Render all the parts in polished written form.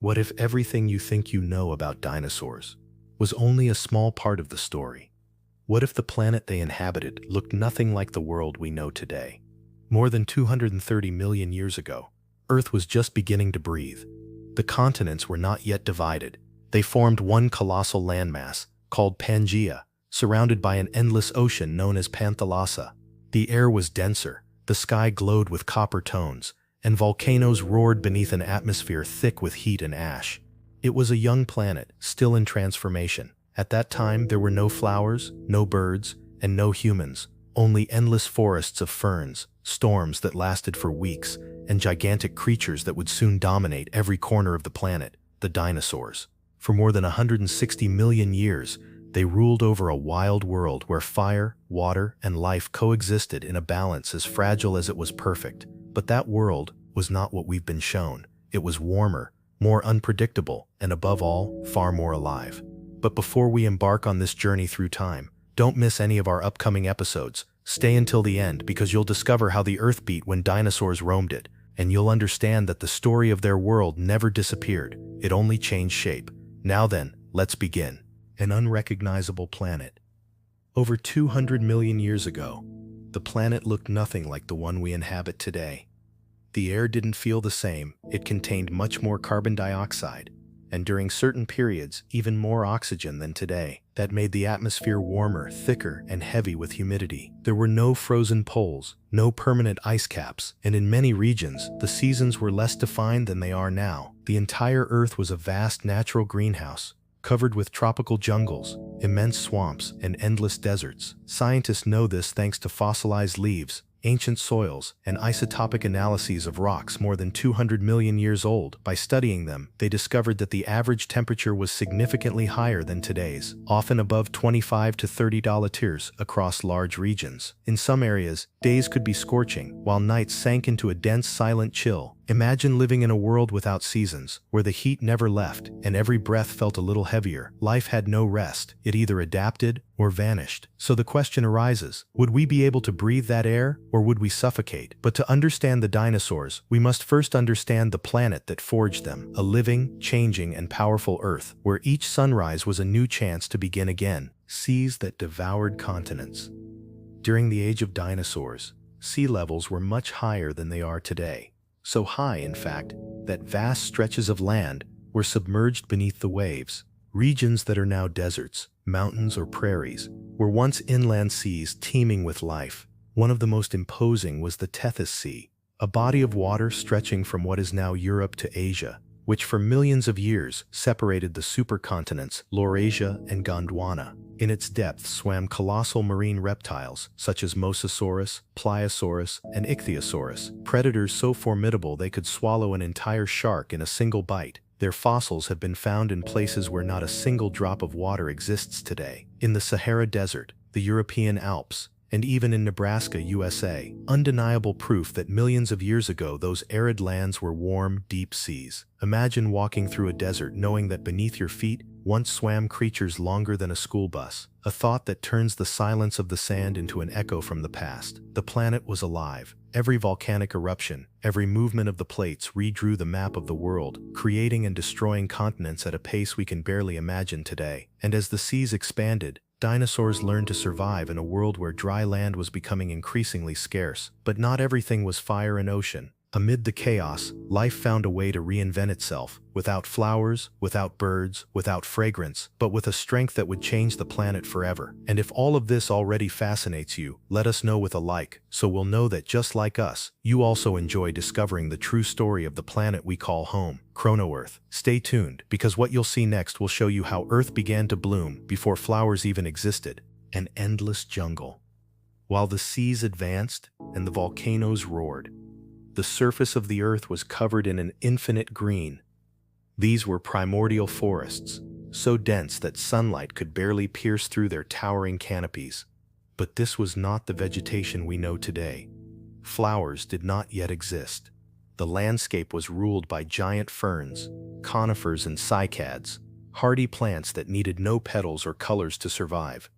What if everything you think you know about dinosaurs was only a small part of the story? What if the planet they inhabited looked nothing like the world we know today? More than 230 million years ago, Earth was just beginning to breathe. The continents were not yet divided. They formed one colossal landmass, called Pangea, surrounded by an endless ocean known as Panthalassa. The air was denser, the sky glowed with copper tones, and volcanoes roared beneath an atmosphere thick with heat and ash. It was a young planet, still in transformation. At that time, there were no flowers, no birds, and no humans, only endless forests of ferns, storms that lasted for weeks, and gigantic creatures that would soon dominate every corner of the planet, the dinosaurs. For more than 160 million years, they ruled over a wild world where fire, water, and life coexisted in a balance as fragile as it was perfect. But that world was not what we've been shown. It was warmer, more unpredictable, and above all, far more alive. But before we embark on this journey through time, don't miss any of our upcoming episodes. Stay until the end because you'll discover how the Earth beat when dinosaurs roamed it, and you'll understand that the story of their world never disappeared. It only changed shape. Now then, let's begin. An unrecognizable planet. Over 200 million years ago, the planet looked nothing like the one we inhabit today. The air didn't feel the same. It contained much more carbon dioxide, and during certain periods, even more oxygen than today. That made the atmosphere warmer, thicker, and heavy with humidity. There were no frozen poles, no permanent ice caps, and in many regions, the seasons were less defined than they are now. The entire Earth was a vast natural greenhouse, covered with tropical jungles, immense swamps, and endless deserts. Scientists know this thanks to fossilized leaves, ancient soils, and isotopic analyses of rocks more than 200 million years old. By studying them, they discovered that the average temperature was significantly higher than today's, often above 25 to 30 degrees across large regions. In some areas, days could be scorching, while nights sank into a dense, silent chill. Imagine living in a world without seasons, where the heat never left and every breath felt a little heavier. Life had no rest. It either adapted or vanished. So the question arises, would we be able to breathe that air, or would we suffocate? But to understand the dinosaurs, we must first understand the planet that forged them, a living, changing, and powerful Earth, where each sunrise was a new chance to begin again. Seas that devoured continents. During the age of dinosaurs, sea levels were much higher than they are today. So high, in fact, that vast stretches of land were submerged beneath the waves. Regions that are now deserts, mountains, or prairies were once inland seas teeming with life. One of the most imposing was the Tethys Sea, a body of water stretching from what is now Europe to Asia, which for millions of years separated the supercontinents Laurasia and Gondwana. In its depths swam colossal marine reptiles such as Mosasaurus, Pliosaurus, and Ichthyosaurus, predators so formidable they could swallow an entire shark in a single bite. Their fossils have been found in places where not a single drop of water exists today. In the Sahara Desert, the European Alps, and even in Nebraska, USA, undeniable proof that millions of years ago those arid lands were warm, deep seas. Imagine walking through a desert knowing that beneath your feet once swam creatures longer than a school bus, a thought that turns the silence of the sand into an echo from the past. The planet was alive. Every volcanic eruption, every movement of the plates redrew the map of the world, creating and destroying continents at a pace we can barely imagine today. And as the seas expanded, dinosaurs learned to survive in a world where dry land was becoming increasingly scarce. But not everything was fire and ocean. Amid the chaos, life found a way to reinvent itself, without flowers, without birds, without fragrance, but with a strength that would change the planet forever. And if all of this already fascinates you, let us know with a like, so we'll know that just like us, you also enjoy discovering the true story of the planet we call home, Cronoearth. Stay tuned, because what you'll see next will show you how Earth began to bloom before flowers even existed. An endless jungle. While the seas advanced and the volcanoes roared, the surface of the Earth was covered in an infinite green. These were primordial forests, so dense that sunlight could barely pierce through their towering canopies. But this was not the vegetation we know today. Flowers did not yet exist. The landscape was ruled by giant ferns, conifers, and cycads, hardy plants that needed no petals or colors to survive.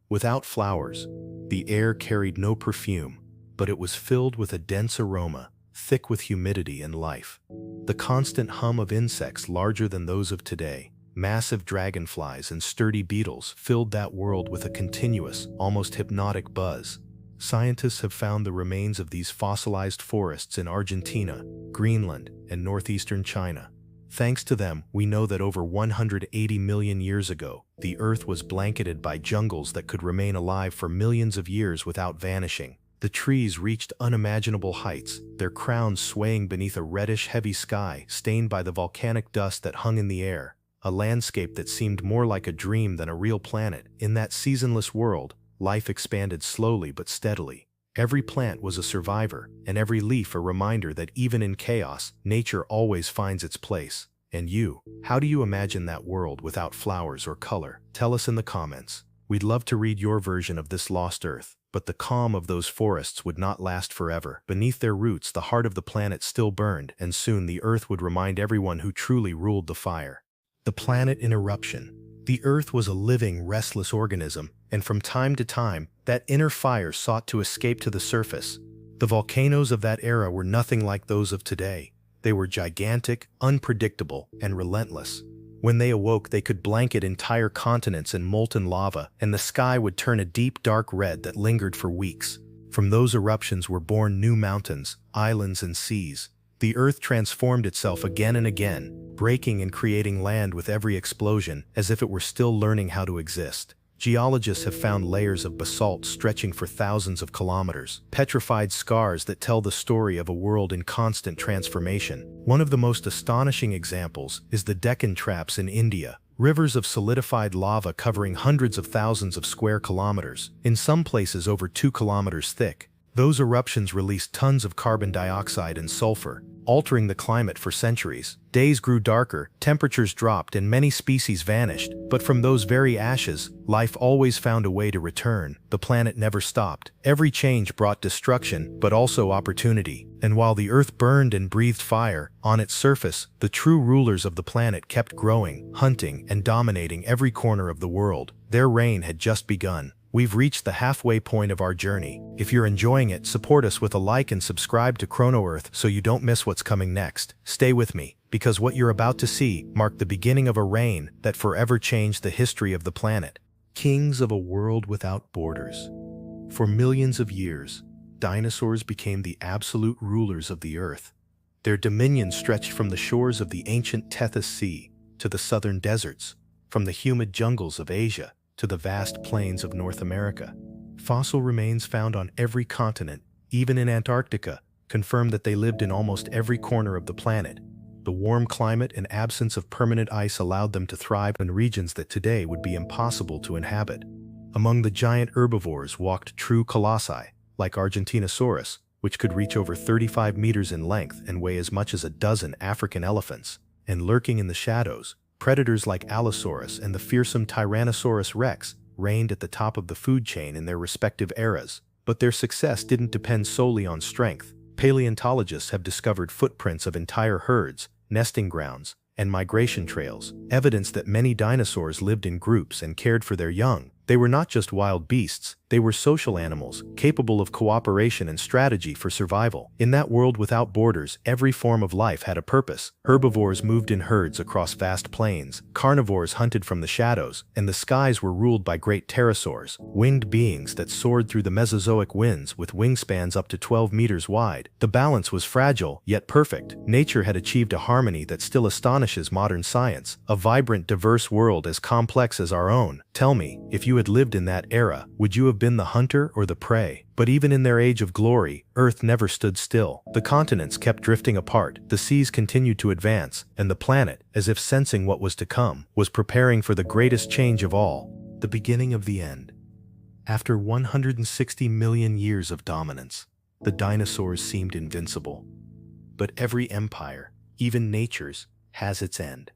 Without flowers, the air carried no perfume, but it was filled with a dense aroma, thick with humidity and life. The constant hum of insects larger than those of today, massive dragonflies and sturdy beetles filled that world with a continuous, almost hypnotic buzz. Scientists have found the remains of these fossilized forests in Argentina, Greenland, and northeastern China. Thanks to them, we know that over 180 million years ago, the Earth was blanketed by jungles that could remain alive for millions of years without vanishing. The trees reached unimaginable heights, their crowns swaying beneath a reddish, heavy sky stained by the volcanic dust that hung in the air, a landscape that seemed more like a dream than a real planet. In that seasonless world, life expanded slowly but steadily. Every plant was a survivor, and every leaf a reminder that even in chaos, nature always finds its place. And you, how do you imagine that world without flowers or color? Tell us in the comments. We'd love to read your version of this lost Earth. But the calm of those forests would not last forever. Beneath their roots, the heart of the planet still burned, and soon the Earth would remind everyone who truly ruled the fire. The planet in eruption. The Earth was a living, restless organism, and from time to time, that inner fire sought to escape to the surface. The volcanoes of that era were nothing like those of today. They were gigantic, unpredictable, and relentless. When they awoke, they could blanket entire continents in molten lava, and the sky would turn a deep, dark red that lingered for weeks. From those eruptions were born new mountains, islands, and seas. The Earth transformed itself again and again, breaking and creating land with every explosion, as if it were still learning how to exist. Geologists have found layers of basalt stretching for thousands of kilometers, petrified scars that tell the story of a world in constant transformation. One of the most astonishing examples is the Deccan Traps in India, rivers of solidified lava covering hundreds of thousands of square kilometers, in some places over 2 kilometers thick. Those eruptions released tons of carbon dioxide and sulfur, altering the climate for centuries. Days grew darker, temperatures dropped, and many species vanished. But from those very ashes, life always found a way to return. The planet never stopped. Every change brought destruction, but also opportunity. And while the Earth burned and breathed fire, on its surface, the true rulers of the planet kept growing, hunting, and dominating every corner of the world. Their reign had just begun. We've reached the halfway point of our journey. If you're enjoying it, support us with a like and subscribe to Cronoearth so you don't miss what's coming next. Stay with me, because what you're about to see marked the beginning of a reign that forever changed the history of the planet. Kings of a world without borders. For millions of years, dinosaurs became the absolute rulers of the Earth. Their dominion stretched from the shores of the ancient Tethys Sea to the southern deserts, from the humid jungles of Asia to the vast plains of North America. Fossil remains found on every continent, even in Antarctica, confirm that they lived in almost every corner of the planet. The warm climate and absence of permanent ice allowed them to thrive in regions that today would be impossible to inhabit. Among the giant herbivores walked true colossi, like Argentinosaurus, which could reach over 35 meters in length and weigh as much as a dozen African elephants. And lurking in the shadows, predators like Allosaurus and the fearsome Tyrannosaurus rex reigned at the top of the food chain in their respective eras. But their success didn't depend solely on strength. Paleontologists have discovered footprints of entire herds, nesting grounds, and migration trails, evidence that many dinosaurs lived in groups and cared for their young. They were not just wild beasts, they were social animals, capable of cooperation and strategy for survival. In that world without borders, every form of life had a purpose. Herbivores moved in herds across vast plains, carnivores hunted from the shadows, and the skies were ruled by great pterosaurs, winged beings that soared through the Mesozoic winds with wingspans up to 12 meters wide. The balance was fragile, yet perfect. Nature had achieved a harmony that still astonishes modern science, a vibrant, diverse world as complex as our own. Tell me, if you had lived in that era, would you have been the hunter or the prey? But even in their age of glory, Earth never stood still. The continents kept drifting apart, the seas continued to advance, and the planet, as if sensing what was to come, was preparing for the greatest change of all, the beginning of the end. After 160 million years of dominance, the dinosaurs seemed invincible. But every empire, even nature's, has its end.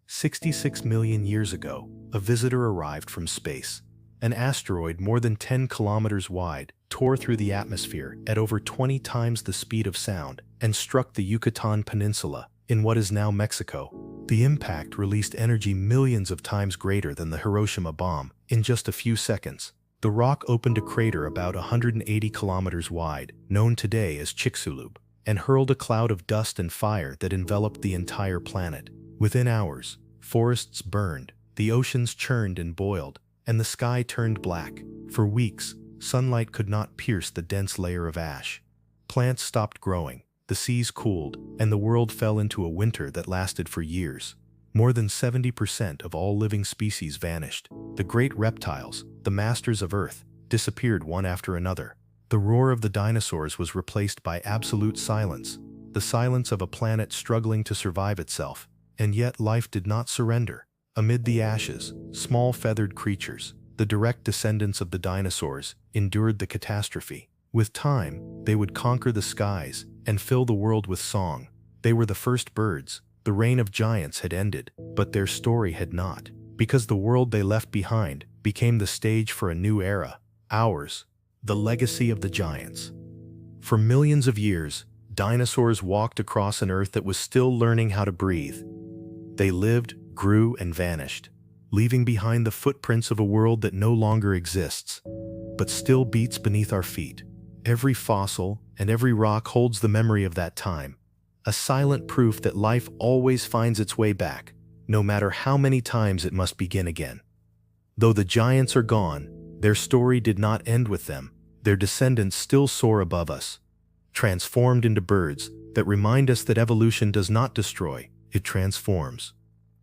66 million years ago, a visitor arrived from space. An asteroid more than 10 kilometers wide tore through the atmosphere at over 20 times the speed of sound and struck the Yucatan Peninsula in what is now Mexico. The impact released energy millions of times greater than the Hiroshima bomb. In just a few seconds, the rock opened a crater about 180 kilometers wide, known today as Chicxulub. and hurled a cloud of dust and fire that enveloped the entire planet. Within hours, forests burned, the oceans churned and boiled, and the sky turned black. For weeks, sunlight could not pierce the dense layer of ash. Plants stopped growing, the seas cooled, and the world fell into a winter that lasted for years. More than 70% of all living species vanished. The great reptiles, the masters of Earth, disappeared one after another. The roar of the dinosaurs was replaced by absolute silence, the silence of a planet struggling to survive itself. And yet life did not surrender. Amid the ashes, small feathered creatures, the direct descendants of the dinosaurs, endured the catastrophe. With time, they would conquer the skies and fill the world with song. They were the first birds. The reign of giants had ended, but their story had not, because the world they left behind became the stage for a new era. Ours, the legacy of the giants. For millions of years, dinosaurs walked across an Earth that was still learning how to breathe. They lived, grew, and vanished, leaving behind the footprints of a world that no longer exists, but still beats beneath our feet. Every fossil and every rock holds the memory of that time, a silent proof that life always finds its way back, no matter how many times it must begin again. Though the giants are gone, their story did not end with them. Their descendants still soar above us, transformed into birds that remind us that evolution does not destroy, it transforms.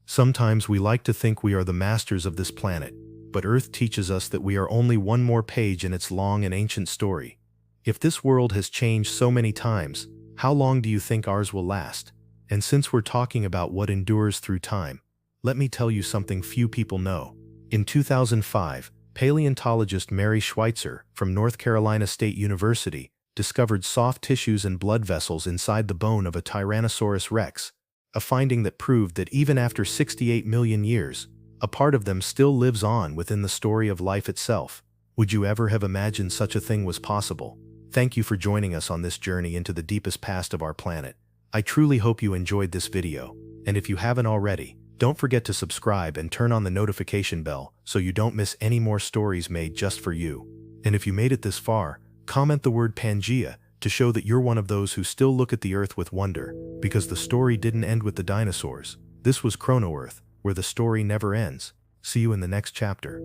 Sometimes we like to think we are the masters of this planet, but Earth teaches us that we are only one more page in its long and ancient story. If this world has changed so many times, how long do you think ours will last? And since we're talking about what endures through time, let me tell you something few people know. In 2005, paleontologist Mary Schweitzer from North Carolina State University discovered soft tissues and blood vessels inside the bone of a Tyrannosaurus rex, a finding that proved that even after 68 million years, a part of them still lives on within the story of life itself. Would you ever have imagined such a thing was possible? Thank you for joining us on this journey into the deepest past of our planet. I truly hope you enjoyed this video, and if you haven't already, don't forget to subscribe and turn on the notification bell so you don't miss any more stories made just for you. And if you made it this far, comment the word Pangea to show that you're one of those who still look at the Earth with wonder, because the story didn't end with the dinosaurs. This was Cronoearth, where the story never ends. See you in the next chapter.